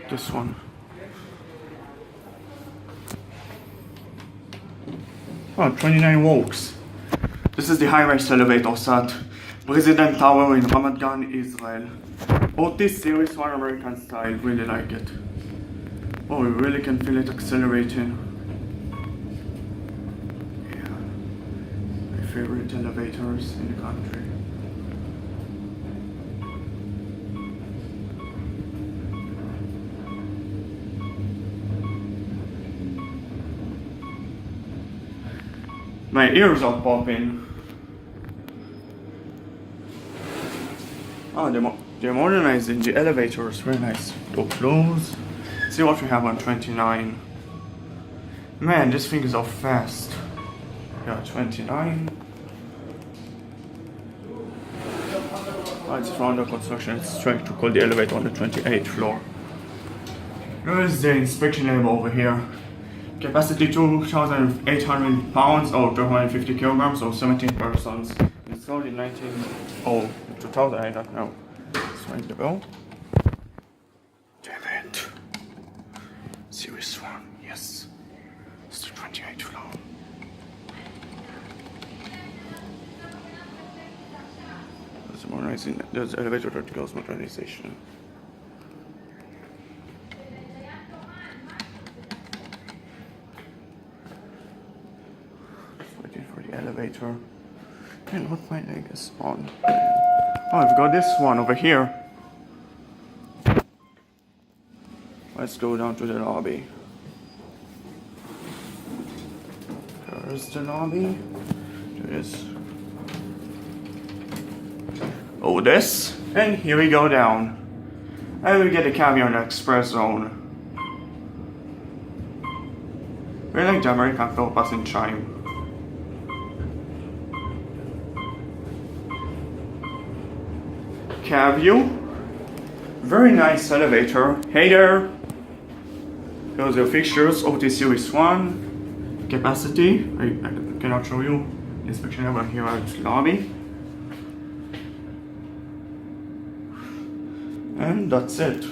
This one. Oh, 29 walks. This is the high-rise elevator at President Tower in Ramat Gan, Israel. OTIS Series 1 American style, really like it. Oh, you really can feel it accelerating. Yeah, my favorite elevators in the country. My ears are popping. Oh, they're modernizing the elevators, very nice. Door close. See what we have on 29. Man, this thing is off fast. Yeah, 29. Oh, it's under construction. It's trying to call the elevator on the 28th floor. Here is the inspection area over here. Capacity 2,800 pounds or 250 kilograms or 17 persons. Installed in 2000, I don't know. Let's ring the bell. Damn it. Series 1, yes. It's the 28th floor. There's the elevator that goes modernization. Elevator. And what my leg is on. Oh, I've got this one over here. Let's go down to the lobby. There's the lobby. There is. Oh, this. And here we go down. I will get a caviar in the express zone. Very like the American floor passing chime. Cavio, very nice elevator. Hey there. Here's your fixtures. OTIS Series 1. Capacity. I cannot show you. Inspection over here at the lobby. And that's it.